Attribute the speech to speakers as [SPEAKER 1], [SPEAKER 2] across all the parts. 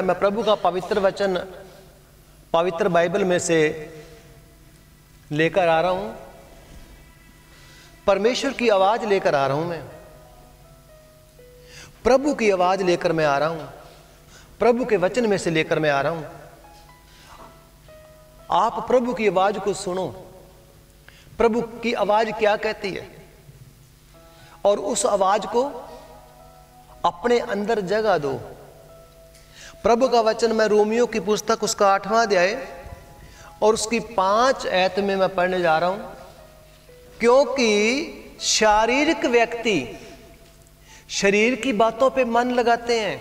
[SPEAKER 1] मैं प्रभु का पवित्र वचन पवित्र बाइबल में से लेकर आ रहा हूं। परमेश्वर की आवाज लेकर आ रहा हूं। मैं प्रभु की आवाज लेकर मैं आ रहा हूं। प्रभु के वचन में से लेकर मैं आ रहा हूं। आप प्रभु की आवाज को सुनो। प्रभु की आवाज क्या कहती है और उस आवाज को अपने अंदर जगह दो। प्रभु का वचन मैं रोमियो की पुस्तक उसका 8वां अध्याय और उसकी 5 आयत में मैं पढ़ने जा रहा हूं। क्योंकि शारीरिक व्यक्ति शरीर की बातों पे मन लगाते हैं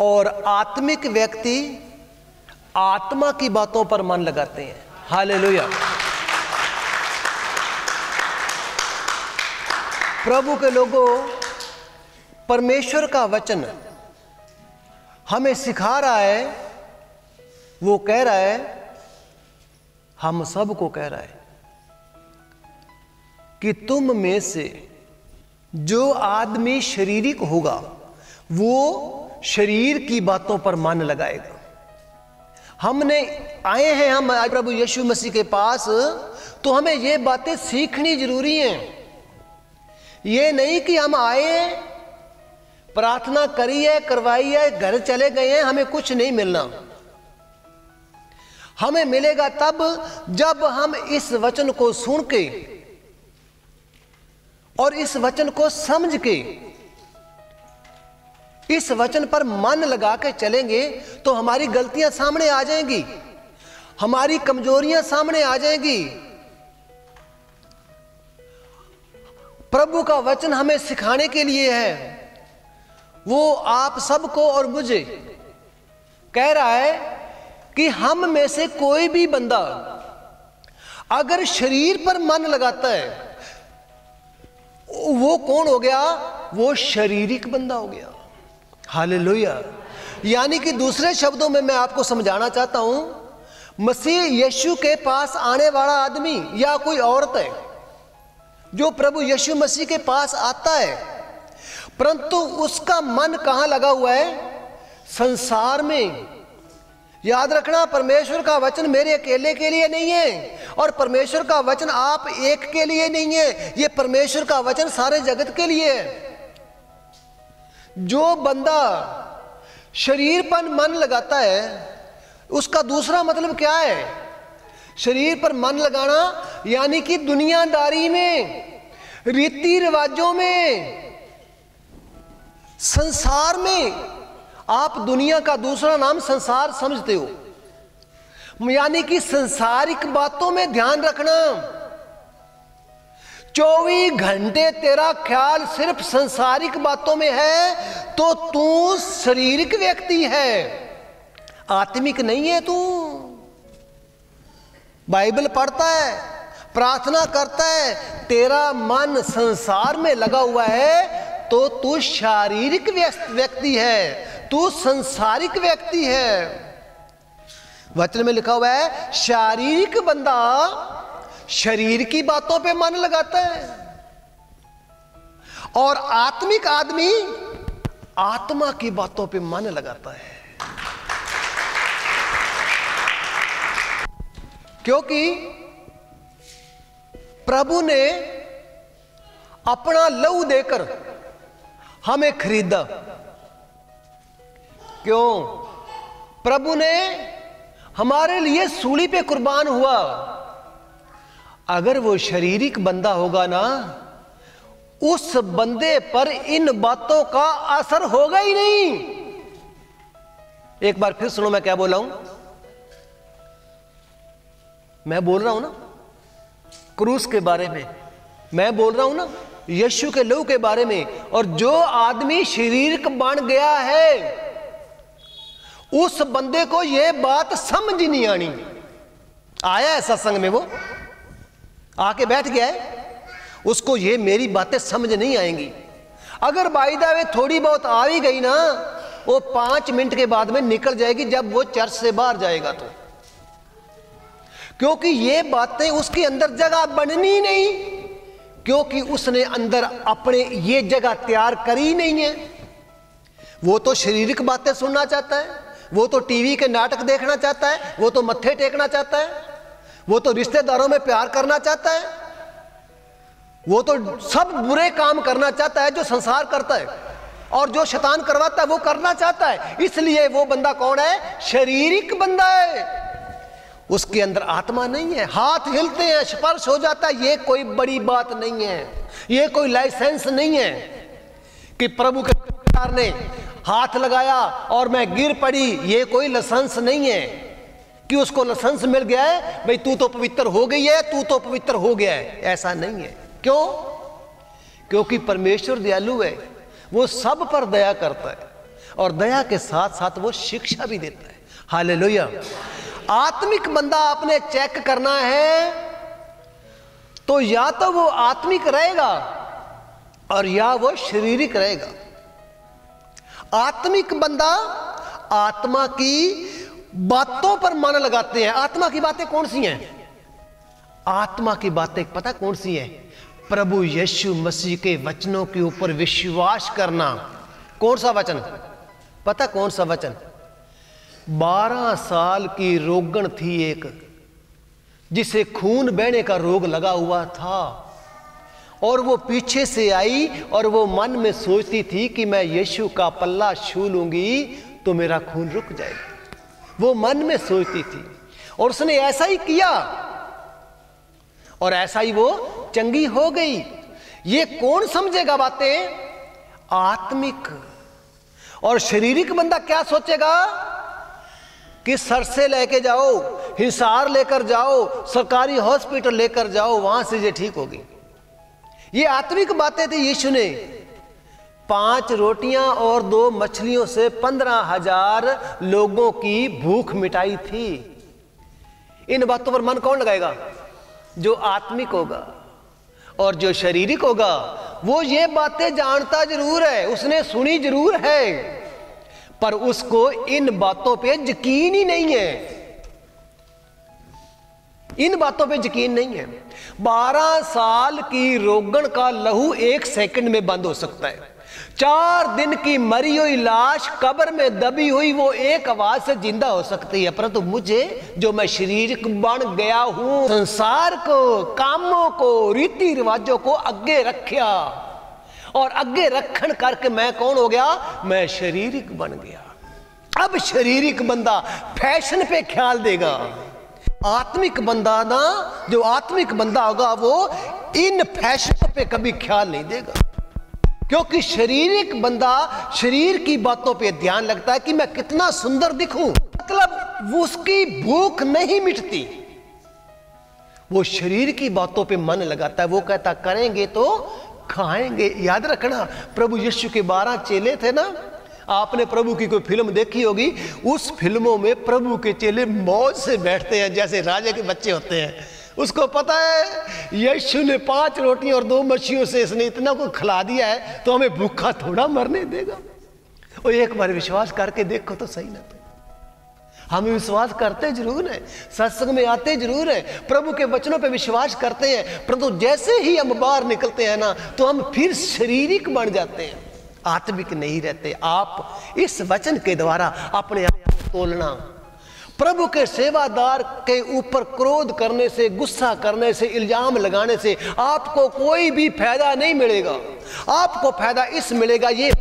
[SPEAKER 1] और आत्मिक व्यक्ति आत्मा की बातों पर मन लगाते हैं। हालेलुया। प्रभु के लोगों, परमेश्वर का वचन हमें सिखा रहा है, वो कह रहा है, हम सबको कह रहा है कि तुम में से जो आदमी शारीरिक होगा वो शरीर की बातों पर मन लगाएगा। हमने आए हैं हम प्रभु यीशु मसीह के पास, तो हमें ये बातें सीखनी जरूरी हैं। ये नहीं कि हम आए, प्रार्थना करी है, करवाई है, घर चले गए हैं, हमें कुछ नहीं मिलना। हमें मिलेगा तब जब हम इस वचन को सुन के और इस वचन को समझ के इस वचन पर मन लगा के चलेंगे तो हमारी गलतियां सामने आ जाएंगी, हमारी कमजोरियां सामने आ जाएंगी। प्रभु का वचन हमें सिखाने के लिए है। वो आप सबको और मुझे कह रहा है कि हम में से कोई भी बंदा अगर शरीर पर मन लगाता है, वो कौन हो गया? वो शारीरिक बंदा हो गया। हालेलुया। यानी कि दूसरे शब्दों में मैं आपको समझाना चाहता हूं, मसीह यीशु के पास आने वाला आदमी या कोई औरत है जो प्रभु यीशु मसीह के पास आता है, परंतु उसका मन कहां लगा हुआ है? संसार में। याद रखना, परमेश्वर का वचन मेरे अकेले के लिए नहीं है और परमेश्वर का वचन आप एक के लिए नहीं है। ये परमेश्वर का वचन सारे जगत के लिए है। जो बंदा शरीर पर मन लगाता है, उसका दूसरा मतलब क्या है? शरीर पर मन लगाना यानी कि दुनियादारी में, रीति रिवाजों में, संसार में। आप दुनिया का दूसरा नाम संसार समझते हो, यानी कि संसारिक बातों में ध्यान रखना। 24 घंटे तेरा ख्याल सिर्फ संसारिक बातों में है तो तू शारीरिक व्यक्ति है, आत्मिक नहीं है। तू बाइबल पढ़ता है, प्रार्थना करता है, तेरा मन संसार में लगा हुआ है तो तू शारीरिक व्यक्ति है, तू संसारिक व्यक्ति है। वचन में लिखा हुआ है, शारीरिक बंदा शरीर की बातों पे मन लगाता है और आत्मिक आदमी आत्मा की बातों पे मन लगाता है। क्योंकि प्रभु ने अपना लहू देकर हमें खरीदा। क्यों? प्रभु ने हमारे लिए सूली पे कुर्बान हुआ। अगर वो शारीरिक बंदा होगा ना, उस बंदे पर इन बातों का असर होगा ही नहीं। एक बार फिर सुनो मैं क्या बोल रहा हूं। मैं बोल रहा हूं ना क्रूस के बारे में, मैं बोल रहा हूं ना यीशु के लहू के बारे में। और जो आदमी शारीरिक बन गया है, उस बंदे को यह बात समझ नहीं आनी। आया है सत्संग में, वो आके बैठ गया है, उसको ये मेरी बातें समझ नहीं आएंगी। अगर बाई द वे थोड़ी बहुत आ ही गई ना, वो 5 मिनट के बाद में निकल जाएगी जब वो चर्च से बाहर जाएगा तो। क्योंकि ये बातें उसके अंदर जगह बननी नहीं, क्योंकि उसने अंदर अपने ये जगह तैयार करी नहीं है। वो तो शारीरिक बातें सुनना चाहता है, वो तो टीवी के नाटक देखना चाहता है, वो तो मत्थे टेकना चाहता है, वो तो रिश्तेदारों में प्यार करना चाहता है, वो तो सब बुरे काम करना चाहता है जो संसार करता है, और जो शैतान करवाता है वो करना चाहता है। इसलिए वो बंदा कौन है? शारीरिक बंदा है, उसके अंदर आत्मा नहीं है। हाथ हिलते हैं, स्पर्श हो जाता है, ये कोई बड़ी बात नहीं है, ये कोई लाइसेंस नहीं है कि प्रभु के प्यार ने हाथ लगाया और मैं गिर पड़ी। ये कोई लाइसेंस नहीं है कि उसको लाइसेंस मिल गया है, भाई तू तो पवित्र हो गई है, तू तो पवित्र हो गया है। ऐसा नहीं है। क्यों? क्योंकि परमेश्वर दयालु है, वो सब पर दया करता है और दया के साथ साथ वो शिक्षा भी देता है। हालेलुया। आत्मिक बंदा आपने चेक करना है तो या तो वो आत्मिक रहेगा और या वो शारीरिक रहेगा। आत्मिक बंदा आत्मा की बातों पर मन लगाते हैं। आत्मा की बातें कौन सी हैं? आत्मा की बातें पता कौन सी हैं? प्रभु यीशु मसीह के वचनों के ऊपर विश्वास करना। कौन सा वचन? पता कौन सा वचन? 12 साल की रोगण थी एक, जिसे खून बहने का रोग लगा हुआ था, और वो पीछे से आई और वो मन में सोचती थी कि मैं यीशु का पल्ला छू लूंगी तो मेरा खून रुक जाएगा। वो मन में सोचती थी और उसने ऐसा ही किया और ऐसा ही वो चंगी हो गई। ये कौन समझेगा बातें? आत्मिक। और शारीरिक बंदा क्या सोचेगा कि सरसे लेके जाओ, हिसार लेकर जाओ, सरकारी हॉस्पिटल लेकर जाओ, वहां से ये ठीक होगी। ये आत्मिक बातें थी। यीशु ने 5 रोटियां और 2 मछलियों से 15,000 लोगों की भूख मिटाई थी। इन बातों पर मन कौन लगाएगा? जो आत्मिक होगा। और जो शारीरिक होगा वो ये बातें जानता जरूर है, उसने सुनी जरूर है, पर उसको इन बातों पे यकीन ही नहीं है। इन बातों पे यकीन नहीं है। 12 साल की रोगण का लहू 1 सेकंड में बंद हो सकता है। 4 दिन की मरी हुई लाश कब्र में दबी हुई वो एक आवाज से जिंदा हो सकती है, परंतु मुझे जो मैं शारीरिक बन गया हूं, संसार को, कामों को, रीति रिवाजों को आगे रखा और आगे रखन करके मैं कौन हो गया? मैं शारीरिक बन गया। अब शारीरिक बंदा फैशन पे ख्याल देगा। आत्मिक बंदा ना, जो आत्मिक बंदा होगा वो इन फैशन पे कभी ख्याल नहीं देगा, क्योंकि शारीरिक बंदा शरीर की बातों पे ध्यान लगता है कि मैं कितना सुंदर दिखूं, मतलब उसकी भूख नहीं मिटती। वो शरीर की बातों पे मन लगाता है। वो कहता करेंगे तो खाएंगे। याद रखना, प्रभु यीशु के 12 चेले थे ना। आपने प्रभु की कोई फिल्म देखी होगी, उस फिल्मों में प्रभु के चेले मौज से बैठते हैं जैसे राजा के बच्चे होते हैं। उसको पता है यीशु ने 5 रोटियां और 2 मछलियों से इसने इतना को खिला दिया है तो हमें भूखा थोड़ा मरने देगा। और एक बार विश्वास करके देखो तो सही ना। हम विश्वास करते जरूर हैं, सत्संग में आते जरूर हैं, प्रभु के वचनों पे विश्वास करते हैं, परंतु जैसे ही हम बाहर निकलते हैं ना तो हम फिर शारीरिक बन जाते हैं, आत्मिक नहीं रहते। आप इस वचन के द्वारा अपने आप को तोलना। प्रभु के सेवादार के ऊपर क्रोध करने से, गुस्सा करने से, इल्जाम लगाने से आपको कोई भी फायदा नहीं मिलेगा। आपको फायदा इस मिलेगा, ये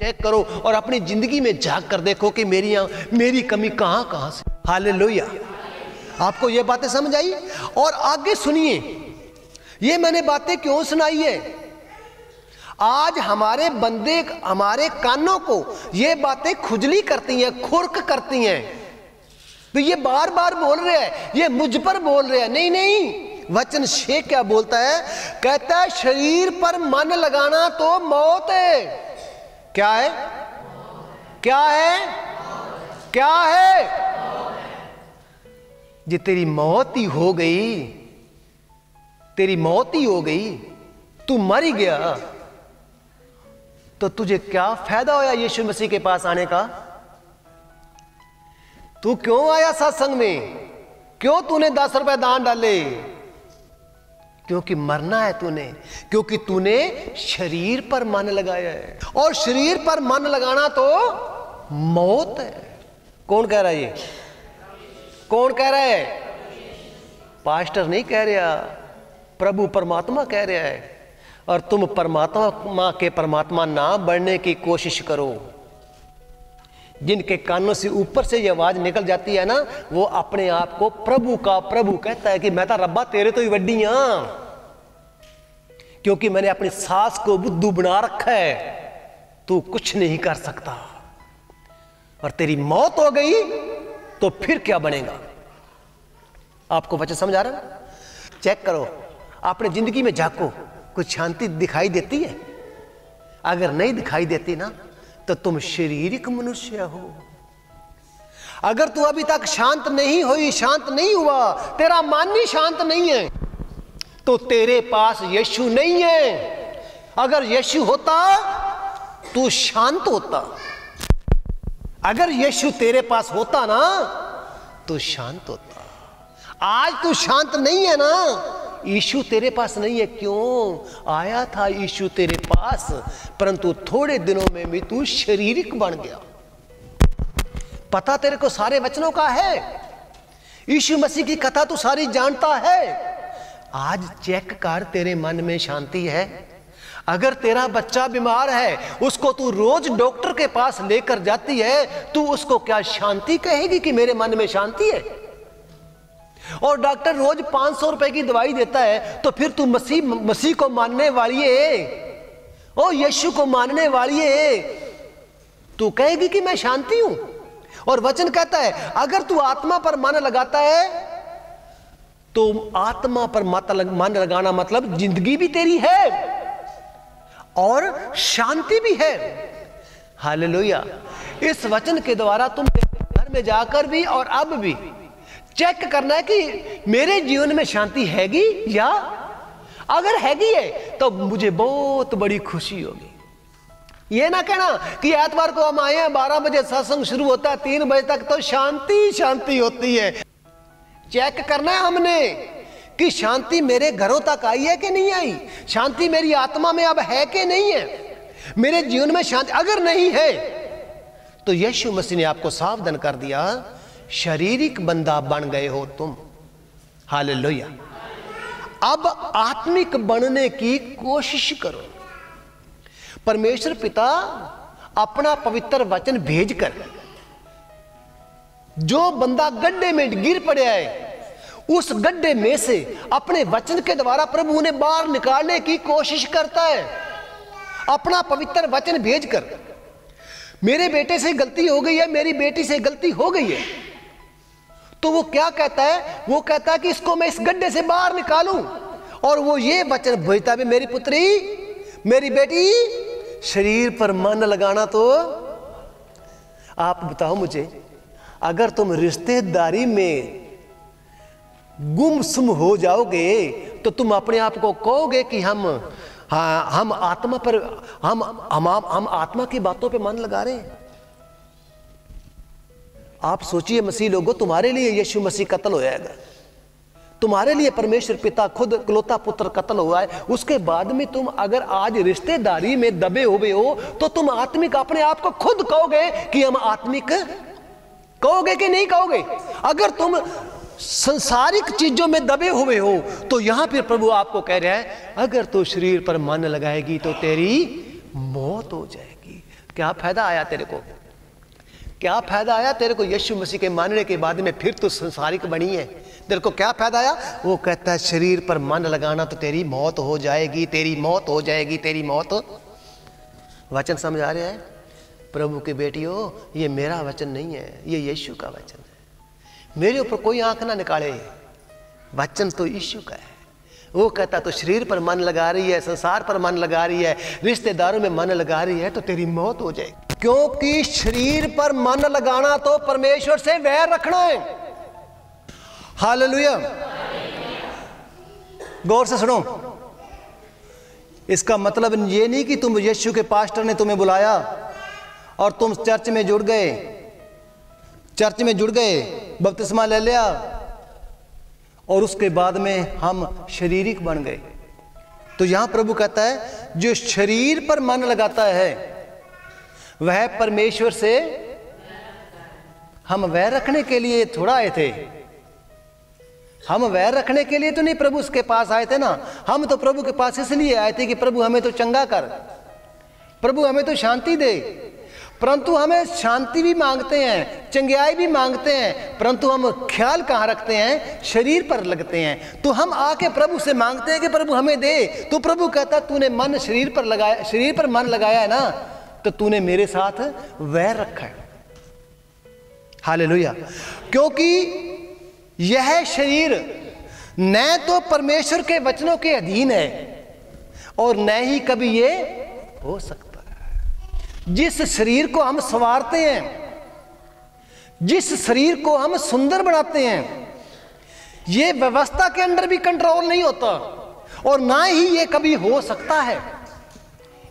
[SPEAKER 1] चेक करो और अपनी जिंदगी में झांक कर देखो कि मेरी कमी कहां कहां से। हालेलुया। आपको ये बातें समझ आई? और आगे सुनिए, ये मैंने बातें क्यों सुनाई है? आज हमारे बंदे, हमारे कानों को ये बातें खुजली करती हैं, खुरक करती हैं। तो ये बार बार बोल रहे हैं, ये मुझ पर बोल रहे हैं। नहीं नहीं, वचन 6 क्या बोलता है? कहता है शरीर पर मन लगाना तो मौत है। क्या है? क्या है? क्या है? जे तेरी मौत ही हो गई, तेरी मौत ही हो गई, तू मर ही गया, तो तुझे क्या फायदा होया यीशु मसीह के पास आने का? तू क्यों आया सत्संग में? क्यों तूने 10 रुपए दान डाले? क्योंकि मरना है तूने, क्योंकि तूने शरीर पर मन लगाया है, और शरीर पर मन लगाना तो मौत है। कौन कह रहा है ये? कौन कह रहा है? पास्टर नहीं कह रहा, प्रभु परमात्मा कह रहा है। और तुम परमात्मा के परमात्मा ना बनने की कोशिश करो। जिनके कानों से ऊपर से ये आवाज निकल जाती है ना, वो अपने आप को प्रभु का प्रभु कहता है कि मैं तो रब्बा तेरे तो ही वड्डी हां, क्योंकि मैंने अपनी सास को बुद्धू बना रखा है, तू कुछ नहीं कर सकता। और तेरी मौत हो गई तो फिर क्या बनेगा? आपको वचन समझ आ रहा है? चेक करो, अपने जिंदगी में झांको, कुछ शांति दिखाई देती है? अगर नहीं दिखाई देती ना, तो तुम शारीरिक मनुष्य हो। अगर तू अभी तक शांत नहीं हुई, शांत नहीं हुआ, तेरा मन ही शांत नहीं है, तो तेरे पास यीशु नहीं है। अगर यीशु होता तू शांत होता। अगर यीशु तेरे पास होता ना, तो शांत होता। आज तू शांत नहीं है ना, यीशु तेरे पास नहीं है। क्यों? आया था यीशु तेरे पास, परंतु थोड़े दिनों में भी तू शारीरिक बन गया। पता तेरे को सारे वचनों का है, यीशु मसीह की कथा तू सारी जानता है। आज चेक कर, तेरे मन में शांति है? अगर तेरा बच्चा बीमार है, उसको तू रोज डॉक्टर के पास लेकर जाती है, तू उसको क्या शांति कहेगी कि मेरे मन में शांति है? और डॉक्टर रोज 500 रुपए की दवाई देता है, तो फिर तू मसीह को मानने वाली है, ओ यीशु को मानने वाली है, तू कहेगी कि मैं शांति हूं। और वचन कहता है अगर तू आत्मा पर मन लगाता है, तो आत्मा पर मन लगाना मतलब जिंदगी भी तेरी है और शांति भी है। हालेलुया। इस वचन के द्वारा तुम घर में जाकर भी और अब भी चेक करना है कि मेरे जीवन में शांति हैगी, या अगर हैगी है तो मुझे बहुत बड़ी खुशी होगी। ये ना कहना कि एतवार को हम आए हैं, 12 बजे सत्संग शुरू होता है, 3 बजे तक तो शांति शांति होती है। चेक करना है हमने कि शांति मेरे घरों तक आई है कि नहीं आई, शांति मेरी आत्मा में अब है कि नहीं है, मेरे जीवन में शांति अगर नहीं है तो यीशु मसीह ने आपको सावधान कर दिया, शारीरिक बंदा बन गए हो तुम। हालेलुया। अब आत्मिक बनने की कोशिश करो। परमेश्वर पिता अपना पवित्र वचन भेजकर, जो बंदा गड्ढे में गिर पड़ा है, उस गड्ढे में से अपने वचन के द्वारा प्रभु उन्हें बाहर निकालने की कोशिश करता है। अपना पवित्र वचन भेजकर, मेरे बेटे से गलती हो गई है, मेरी बेटी से गलती हो गई है, तो वो क्या कहता है? वो कहता है कि इसको मैं इस गड्ढे से बाहर निकालूं। और वो ये वचन भेजता है, मेरी पुत्री, मेरी बेटी, शरीर पर मन लगाना। तो आप बताओ मुझे, अगर तुम रिश्तेदारी में गुमसुम हो जाओगे तो तुम अपने आप को कहोगे कि हम आत्मा पर हम आत्मा की बातों पे मन लगा रहे हैं। आप सोचिए मसीह लोगों, तुम्हारे लिए यीशु मसीह कत्ल हो जाएगा, तुम्हारे लिए परमेश्वर पिता खुद इकलौता पुत्र कत्ल हुआ है, उसके बाद में तुम अगर आज रिश्तेदारी में दबे हुए हो तो तुम आत्मिक अपने आप को खुद कहोगे कि हम आत्मिक, कहोगे कि नहीं कहोगे? अगर तुम संसारिक चीजों में दबे हुए हो तो यहां पर प्रभु आपको कह रहा है, अगर तू शरीर पर मन लगाएगी तो तेरी मौत हो जाएगी। क्या फायदा आया तेरे को? क्या फायदा आया तेरे को यीशु मसीह के मानने के बाद में फिर तू संसारिक बनी है? तेरे को क्या फायदा आया? वो कहता है शरीर पर मन लगाना तो तेरी मौत हो जाएगी, तेरी मौत हो जाएगी, तेरी मौत। वचन समझ आ रहा है? प्रभु की बेटियों, ये मेरा वचन नहीं है, ये यीशु का वचन है। मेरे ऊपर कोई आंख ना निकाले, वचन तो यीशु का है। वो कहता तो शरीर पर मन लगा रही है, संसार पर मन लगा रही है, रिश्तेदारों में मन लगा रही है, तो तेरी मौत हो जाएगी। क्योंकि शरीर पर मन लगाना तो परमेश्वर से वैर रखना है। हालेलुया। गौर से सुनो, इसका मतलब ये नहीं कि तुम यीशु के पास्टर ने तुम्हें बुलाया और तुम चर्च में जुड़ गए, बपतिस्मा ले लिया और उसके बाद में हम शारीरिक बन गए। तो यहां प्रभु कहता है जो शरीर पर मन लगाता है वह परमेश्वर से, हम वैर रखने के लिए थोड़ा आए थे, हम वैर रखने के लिए तो नहीं प्रभु उसके पास आए थे ना। हम तो प्रभु के पास इसलिए आए थे कि प्रभु हमें तो चंगा कर, प्रभु हमें तो शांति दे। परंतु हमें शांति भी मांगते हैं, चंगाई भी मांगते हैं, परंतु हम ख्याल कहाँ रखते हैं? शरीर पर लगते हैं। तो हम आके प्रभु से मांगते हैं कि प्रभु हमें दे। तो प्रभु कहता तूने मन शरीर पर लगाया, शरीर पर मन लगाया है ना, तो तूने मेरे साथ वैर रखा है। हालेलुया। क्योंकि यह शरीर न तो परमेश्वर के वचनों के अधीन है और न ही कभी ये हो सकता है। जिस शरीर को हम संवारते हैं, जिस शरीर को हम सुंदर बनाते हैं, ये व्यवस्था के अंदर भी कंट्रोल नहीं होता और ना ही ये कभी हो सकता है।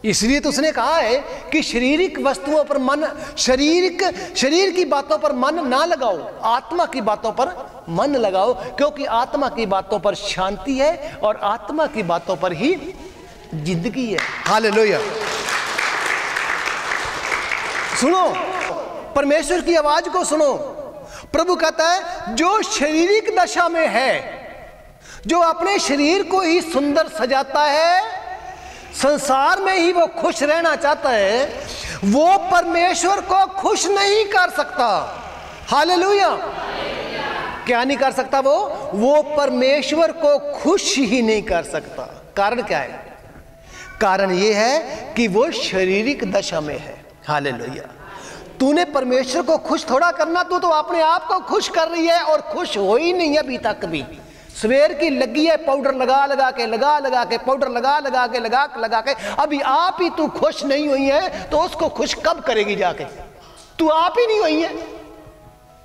[SPEAKER 1] इसलिए तो उसने कहा है कि शारीरिक वस्तुओं पर मन, शरीर की बातों पर मन ना लगाओ, आत्मा की बातों पर मन लगाओ, क्योंकि आत्मा की बातों पर शांति है और आत्मा की बातों पर ही जिंदगी है। हालेलुया। सुनो, परमेश्वर की आवाज को सुनो। प्रभु कहता है जो शारीरिक दशा में है, जो अपने शरीर को ही सुंदर सजाता है, संसार में ही वो खुश रहना चाहता है, वो परमेश्वर को खुश नहीं कर सकता। हालेलुया। क्या नहीं कर सकता? वो परमेश्वर को खुश ही नहीं कर सकता। कारण क्या है? कारण ये है कि वो शारीरिक दशा में है। हालेलुया। तूने परमेश्वर को खुश थोड़ा करना, तू तो अपने आप को खुश कर रही है और खुश हो ही नहीं है अभी तक भी। सवेर की लगी है पाउडर लगा लगा के पाउडर लगा के अभी आप ही तू खुश नहीं हुई है, तो उसको खुश कब करेगी जाके? तू आप ही नहीं हुई है।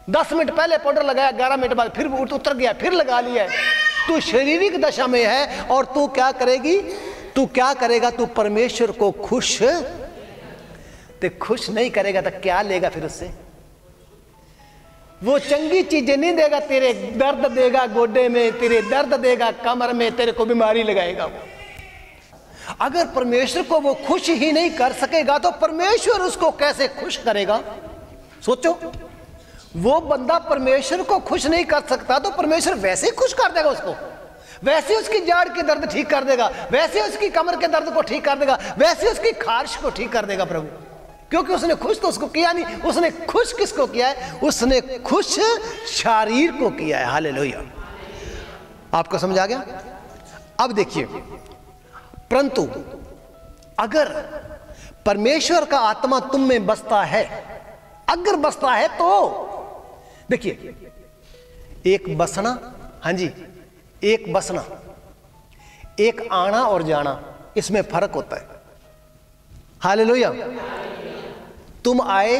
[SPEAKER 1] 10 मिनट पहले पाउडर लगाया, 11 मिनट बाद फिर उतर गया, फिर लगा लिया। तू शारीरिक दशा में है और तू क्या करेगी? तू क्या करेगा? तू परमेश्वर को खुश नहीं करेगा तो क्या लेगा फिर उससे? वो चंगी चीजें नहीं देगा, तेरे दर्द देगा गोडे में, तेरे दर्द देगा कमर में, तेरे को बीमारी लगाएगा वो। अगर परमेश्वर को वो खुश ही नहीं कर सकेगा तो परमेश्वर उसको कैसे खुश करेगा? सोचो, वो बंदा परमेश्वर को खुश नहीं कर सकता तो परमेश्वर वैसे ही खुश कर देगा उसको, वैसे उसकी जाड़ के दर्द ठीक कर देगा, वैसे उसकी कमर के दर्द को ठीक कर देगा, वैसे उसकी खारिश को ठीक कर देगा प्रभु। क्योंकि उसने खुश तो उसको किया नहीं, उसने खुश किसको किया है? उसने खुश शरीर को किया है। हालेलुया। आपको समझ आ गया? अब देखिए, परंतु अगर परमेश्वर का आत्मा तुम में बसता है, अगर बसता है तो देखिए, एक बसना, हाँ जी, एक बसना, एक आना और जाना, इसमें फर्क होता है। हालेलुया। तुम आए,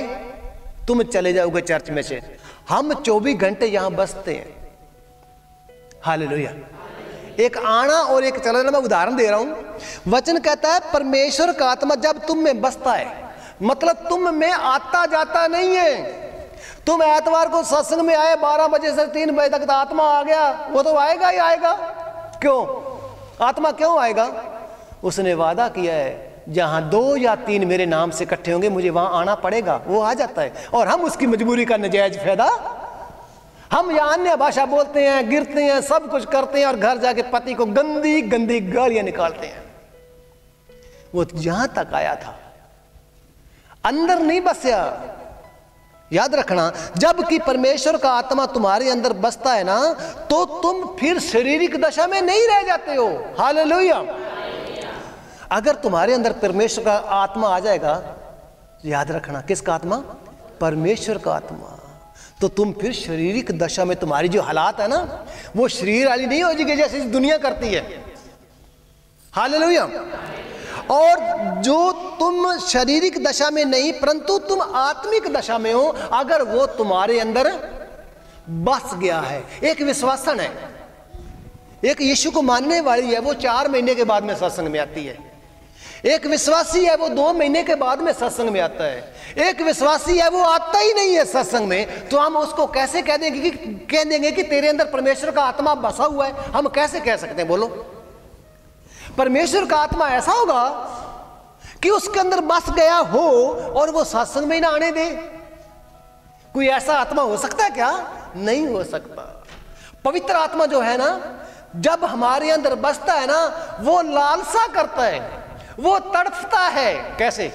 [SPEAKER 1] तुम चले जाओगे चर्च में से, हम 24 घंटे यहां बसते हैं। हालेलुया। एक आना और एक चला जाना। मैं उदाहरण दे रहा हूं। वचन कहता है परमेश्वर का आत्मा जब तुम में बसता है, मतलब तुम में आता जाता नहीं है। तुम एतवार को सत्संग में आए, 12 बजे से 3 बजे तक तो आत्मा आ गया, वो तो आएगा ही आएगा। क्यों? आत्मा क्यों आएगा? उसने वादा किया है जहां 2 या 3 मेरे नाम से इकट्ठे होंगे मुझे वहां आना पड़ेगा, वो आ जाता है। और हम उसकी मजबूरी का नजायज फायदा, हम यहाँ अन्य भाषा बोलते हैं, गिरते हैं, सब कुछ करते हैं और घर जाके पति को गंदी गंदी गालियां निकालते हैं। वो यहां तक आया था, अंदर नहीं बसया। याद रखना, जबकि परमेश्वर का आत्मा तुम्हारे अंदर बसता है ना, तो तुम फिर शारीरिक दशा में नहीं रह जाते हो। हालेलुया। अगर तुम्हारे अंदर परमेश्वर का आत्मा आ जाएगा, याद रखना, किसका आत्मा? परमेश्वर का आत्मा, तो तुम फिर शारीरिक दशा में, तुम्हारी जो हालात है ना, वो शरीर वाली नहीं हो जाएगी जैसे इस दुनिया करती है। हालेलुया। और जो तुम शारीरिक दशा में नहीं परंतु तुम आत्मिक दशा में हो, अगर वो तुम्हारे अंदर बस गया है। एक विश्वासन है, एक यीशु को मानने वाली है, वो 4 महीने के बाद में सत्संग में आती है। एक विश्वासी है वो 2 महीने के बाद में सत्संग में आता है, एक विश्वासी है वो आता ही नहीं है सत्संग में, तो हम उसको कैसे कह देंगे कि तेरे अंदर परमेश्वर का आत्मा बसा हुआ है? हम कैसे कह सकते हैं? बोलो। परमेश्वर का आत्मा ऐसा होगा कि उसके अंदर बस गया हो और वो सत्संग में ही ना आने दे? कोई ऐसा आत्मा हो सकता है क्या? नहीं हो सकता। पवित्र आत्मा जो है ना, जब हमारे अंदर बसता है ना, वो लालसा करता है, वो तड़पता है। कैसे?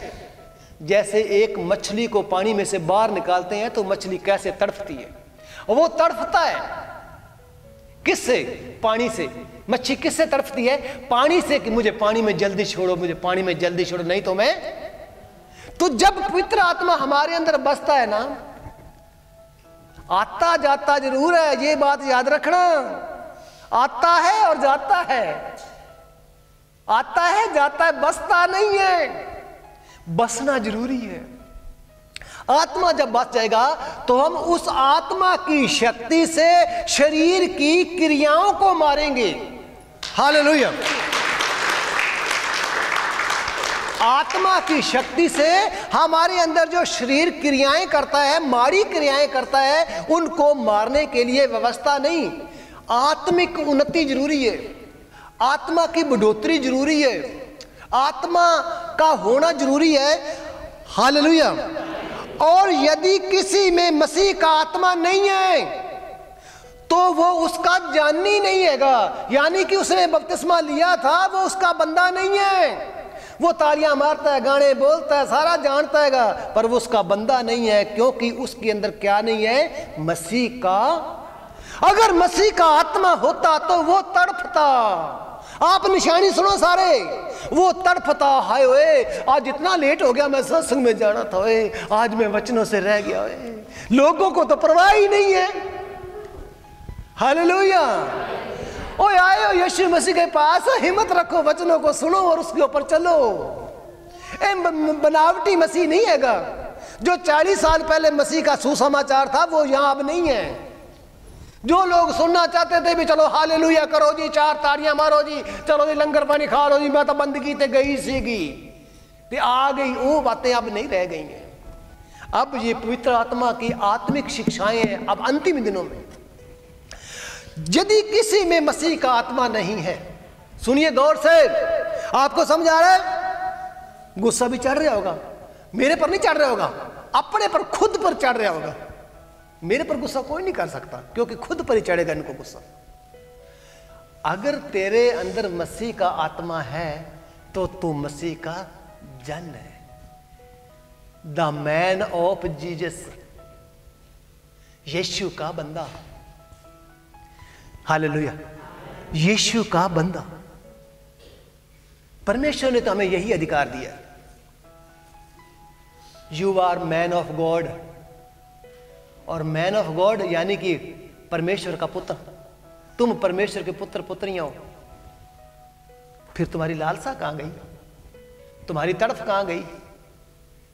[SPEAKER 1] जैसे एक मछली को पानी में से बाहर निकालते हैं तो मछली कैसे तड़पती है, वो तड़पता है। किससे? पानी से। मच्छी किससे तड़पती है? पानी से, कि मुझे पानी में जल्दी छोड़ो, मुझे पानी में जल्दी छोड़ो, नहीं तो मैं। तो जब पवित्र आत्मा हमारे अंदर बसता है ना, आता जाता जरूर है, ये बात याद रखना। आता है और जाता है, आता है जाता है, बसता नहीं है। बसना जरूरी है। आत्मा जब बस जाएगा तो हम उस आत्मा की शक्ति से शरीर की क्रियाओं को मारेंगे। हालेलुया। आत्मा की शक्ति से हमारे अंदर जो शरीर क्रियाएं करता है, माड़ी क्रियाएं करता है, उनको मारने के लिए व्यवस्था नहीं। आत्मिक उन्नति जरूरी है, आत्मा की बढ़ोतरी जरूरी है, आत्मा का होना जरूरी है। हालेलुया। और यदि किसी में मसीह का आत्मा नहीं है तो वो उसका जानी नहीं हैगा, यानी कि उसने बपतिस्मा लिया था, वो उसका बंदा नहीं है। वो तालियां मारता है, गाने बोलता है, सारा जानता हैगा, पर वो उसका बंदा नहीं है, क्योंकि उसके अंदर क्या नहीं है? मसीह का। अगर मसीह का आत्मा होता तो वो तड़पता। आप निशानी सुनो सारे, वो तड़पता। हाय ओए, आज इतना लेट हो गया, मैं सत्संग में जाना था, ओए आज मैं वचनों से रह गया। ओए, लोगों को तो परवाह ही नहीं है। हालेलुया। ओए आए हो यीशु मसीह के पास, हिम्मत रखो, वचनों को सुनो और उसके ऊपर चलो। बनावटी मसीह नहीं हैगा। जो 40 साल पहले मसीह का सुसमाचार था वो यहां अब नहीं है। जो लोग सुनना चाहते थे भी, चलो हालेलुया करो जी, 4 ताड़ियां मारो जी, चलो जी लंगर पानी खा लो जी, मैं तो बंदगी ते गई सीगी, ते आ गई, वो बातें अब नहीं रह गई हैं। अब ये पवित्र आत्मा की आत्मिक शिक्षाएं हैं। अब अंतिम दिनों में यदि किसी में मसीह का आत्मा नहीं है, सुनिए गौर से, आपको समझ आ रहा है? गुस्सा भी चढ़ रहा होगा, मेरे पर नहीं चढ़ रहा होगा, अपने पर, खुद पर चढ़ रहा होगा। मेरे पर गुस्सा कोई नहीं कर सकता, क्योंकि खुद पर ही चढ़ेगा इनको गुस्सा। अगर तेरे अंदर मसीह का आत्मा है तो तू मसीह का जन है, द मैन ऑफ जीसस, यीशु का बंदा। हालेलुया। यीशु का बंदा। परमेश्वर ने तो हमें यही अधिकार दिया, you are man of God. और मैन ऑफ गॉड यानी कि परमेश्वर का पुत्र। तुम परमेश्वर के पुत्र पुत्रियां हो। फिर तुम्हारी लालसा कहां गई? तुम्हारी तड़फ कहां गई?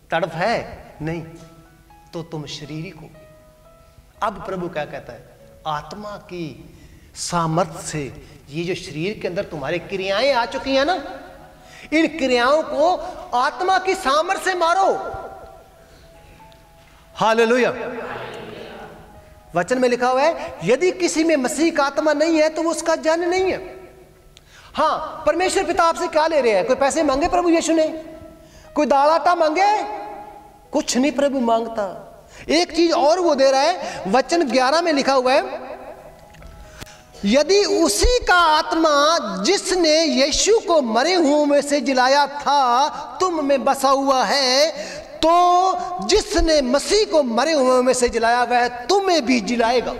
[SPEAKER 1] तड़फ है नहीं तो तुम शरीरिक हो। अब प्रभु क्या कहता है? आत्मा की सामर्थ्य से ये जो शरीर के अंदर तुम्हारी क्रियाएं आ चुकी हैं ना, इन क्रियाओं को आत्मा की सामर्थ्य से मारो। हालेलुया। वचन में लिखा हुआ है, यदि किसी में मसीह का आत्मा नहीं है तो वो उसका जन नहीं है। हाँ, परमेश्वर पिता आपसे क्या ले रहे हैं? कोई पैसे मांगे प्रभु यीशु ने? कोई दाल आटा मांगे? कुछ नहीं प्रभु मांगता। एक चीज और वो दे रहा है, वचन 11 में लिखा हुआ है, यदि उसी का आत्मा जिसने यीशु को मरे हुओं में से जिलाया था तुम में बसा हुआ है, तो जिसने मसीह को मरे हुए में से जिलाया वह तुम्हें भी जिलाएगा।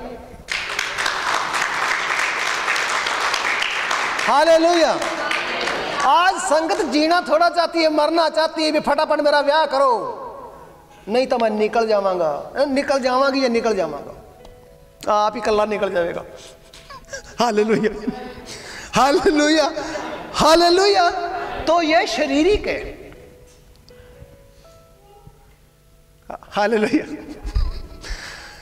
[SPEAKER 1] हालेलुया। आज संगत जीना थोड़ा चाहती है, मरना चाहती है, भी फटाफट मेरा ब्याह करो, नहीं तो मैं निकल जावांगा, निकल जावांगी या निकल जावांगा, आप ही कल्ला निकल जाएगा। Hallelujah, hallelujah, hallelujah. तो ये शारीरिक है। हालेलुया।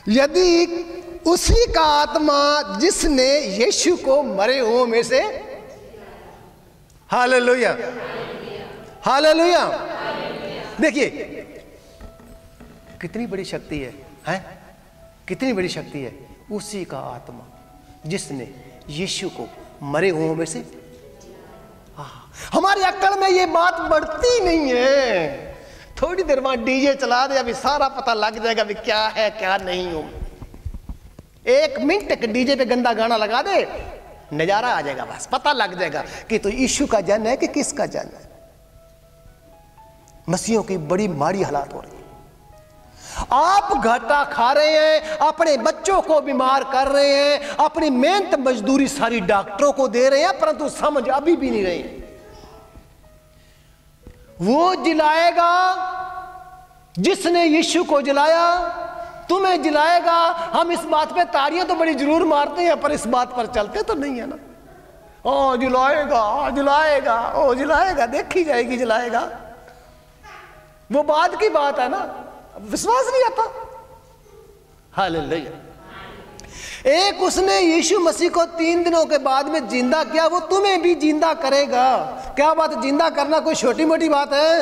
[SPEAKER 1] यदि उसी का आत्मा जिसने यीशु को मरे हुओं में से, हालेलुया, हालेलुया। देखिए कितनी बड़ी शक्ति है, कितनी बड़ी शक्ति है। उसी का आत्मा जिसने यीशु को मरे हुओं में से, हमारी अक्ल में ये बात बढ़ती नहीं है। थोड़ी देर बाद डीजे चला दे, अभी सारा पता लग जाएगा अभी क्या है क्या नहीं हो। 1 मिनट के डीजे पे गंदा गाना लगा दे, नजारा आ जाएगा, बस पता लग जाएगा कि तो यीशु का जन है कि किसका जन है। मसीहों की बड़ी माड़ी हालात हो रही है। आप घाटा खा रहे हैं, अपने बच्चों को बीमार कर रहे हैं, अपनी मेहनत मजदूरी सारी डॉक्टरों को दे रहे हैं, परंतु समझ अभी भी नहीं रहे। वो जिलाएगा जिसने यीशु को जिलाया, तुम्हें जिलाएगा। हम इस बात पे ताड़ियां तो बड़ी जरूर मारते हैं, पर इस बात पर चलते तो नहीं है ना। ओ जिलाएगा, जिलाएगा, ओ जिलाएगा, देखी जाएगी जिलाएगा। वो बाद की बात है ना, विश्वास नहीं आता। हालेलुया। एक उसने यीशु मसीह को 3 दिनों के बाद में जिंदा किया, वो तुम्हें भी जिंदा करेगा। क्या बात, जिंदा करना कोई छोटी मोटी बात है?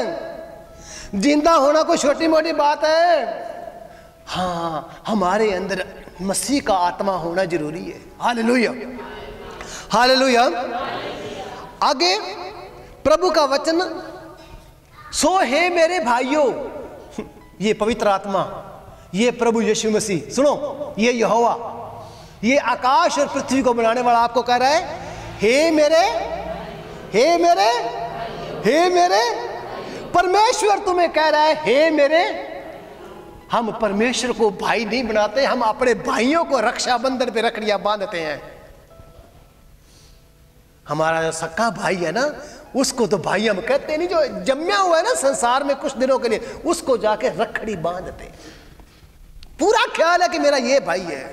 [SPEAKER 1] जिंदा होना कोई छोटी मोटी बात है? हाँ, हमारे अंदर मसीह का आत्मा होना जरूरी है। Hallelujah, hallelujah. आगे प्रभु का वचन, सो हे मेरे भाइयों, ये पवित्र आत्मा, ये प्रभु यीशु मसीह, सुनो, ये यहोवा, ये आकाश और पृथ्वी को बनाने वाला आपको कह रहा है, हे मेरे, हे मेरे, हे मेरे। परमेश्वर तुम्हें कह रहा है, हे मेरे। हम परमेश्वर को भाई नहीं बनाते, हम अपने भाइयों को रक्षाबंधन पे रखड़ियां बांधते हैं। हमारा जो सक्का भाई है ना, उसको तो भाई हम कहते नहीं। जो जम्या हुआ है ना संसार में कुछ दिनों के लिए, उसको जाके रखड़ी बांधते। पूरा ख्याल है कि मेरा ये भाई है,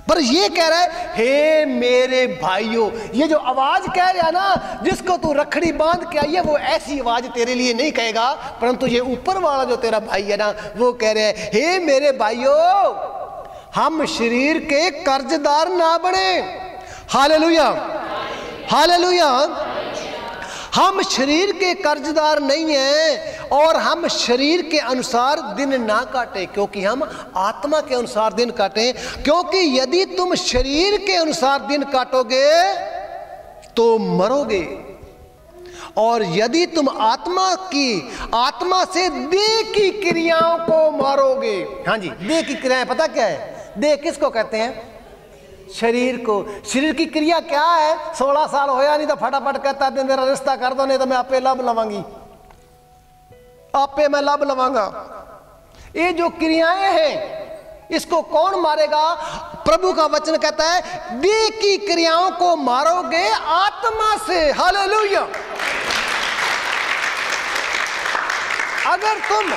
[SPEAKER 1] पर ये कह रहा है, हे मेरे भाइयों। ये जो आवाज कह रहा है ना, जिसको तू रखड़ी बांध के आई है, वो ऐसी आवाज तेरे लिए नहीं कहेगा, परंतु ये ऊपर वाला जो तेरा भाई है ना, वो कह रहे हैं, हे मेरे भाइयों, हम शरीर के कर्जदार ना बने। Hallelujah, hallelujah. हम शरीर के कर्जदार नहीं हैं, और हम शरीर के अनुसार दिन ना काटे, क्योंकि हम आत्मा के अनुसार दिन काटें। क्योंकि यदि तुम शरीर के अनुसार दिन काटोगे तो मरोगे, और यदि तुम आत्मा से देह की क्रियाओं को मारोगे। हाँ जी, देह की क्रियाएं पता क्या है? देह किसको कहते हैं? शरीर को। शरीर की क्रिया क्या है? 16 साल होया नहीं तो फटाफट कहता है मेरा रिश्ता कर दो, नहीं तो मैं आपे लब लवांगी, आपे मैं लब लवांगा। ये जो क्रियाएं हैं, इसको कौन मारेगा? प्रभु का वचन कहता है, देह की क्रियाओं को मारोगे आत्मा से। हालेलुया। अगर तुम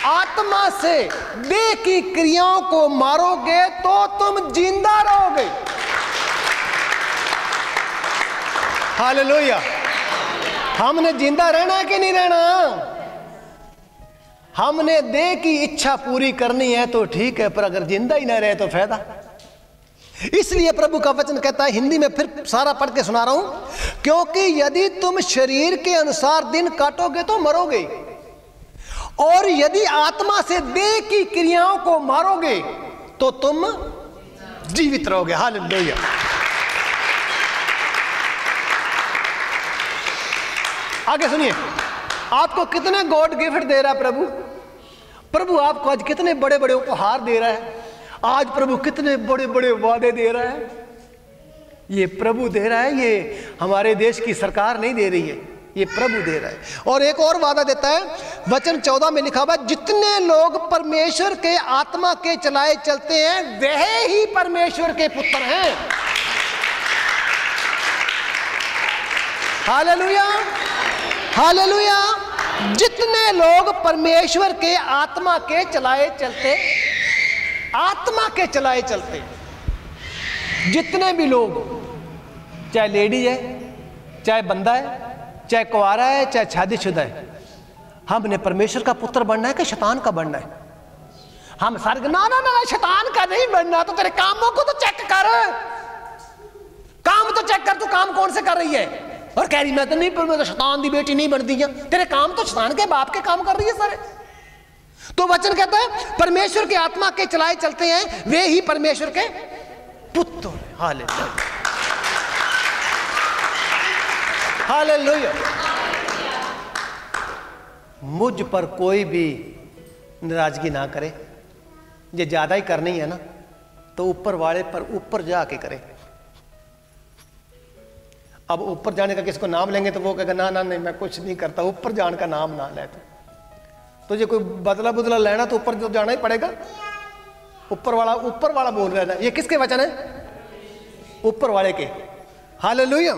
[SPEAKER 1] आत्मा से देह की क्रियाओं को मारोगे तो तुम जिंदा रहोगे। हालेलुया। हमने जिंदा रहना है कि नहीं रहना? हमने देह की इच्छा पूरी करनी है तो ठीक है, पर अगर जिंदा ही ना रहे तो फायदा। इसलिए प्रभु का वचन कहता है, हिंदी में फिर सारा पढ़ के सुना रहा हूं, क्योंकि यदि तुम शरीर के अनुसार दिन काटोगे तो मरोगे, और यदि आत्मा से देह की क्रियाओं को मारोगे तो तुम जीवित रहोगे। हालेलुया। आगे सुनिए, आपको कितने गॉड गिफ्ट दे रहा है प्रभु। प्रभु आपको आज कितने बड़े बड़े उपहार दे रहा है। आज प्रभु कितने बड़े बड़े वादे दे रहा है। ये प्रभु दे रहा है, ये हमारे देश की सरकार नहीं दे रही है, ये प्रभु दे रहा है। और एक और वादा देता है, वचन 14 में लिखा हुआ, जितने लोग परमेश्वर के आत्मा के चलाए चलते हैं वह ही परमेश्वर के पुत्र हैं। Hallelujah, hallelujah. जितने लोग परमेश्वर के आत्मा के चलाए चलते, आत्मा के चलाए चलते, जितने भी लोग, चाहे लेडी है, चाहे बंदा है, चाहे कुंवारा है, चाहे शादीशुदा है, हमने परमेश्वर का पुत्र बनना है कि शैतान का बनना है? हम सारे ना ना ना शैतान का नहीं बनना। तो तेरे कामों को तो चेक कर, काम तो चेक कर, तू काम कौन से कर रही है? और कह रही मैं तो नहीं, पर मैं तो शैतान दी बेटी नहीं बनती है। तेरे काम तो शैतान के बाप के काम कर रही है सारे। तो वचन कहता है परमेश्वर की आत्मा के चलाए चलते हैं वे ही परमेश्वर के पुत्र हैं। Hallelujah, hallelujah. मुझ पर कोई भी नाराजगी ना करे, ये ज्यादा ही करनी है ना तो ऊपर वाले पर ऊपर जाके करे। अब ऊपर जाने का किसको नाम लेंगे तो वो कहेगा ना ना नहीं मैं कुछ नहीं करता, ऊपर जाने का नाम ना ले। तो ये कोई बदला बुदला लेना तो ऊपर तो जाना ही पड़ेगा। ऊपर वाला बोल रहा है ना। ये किसके वचन है? ऊपर वाले के। हालेलुया।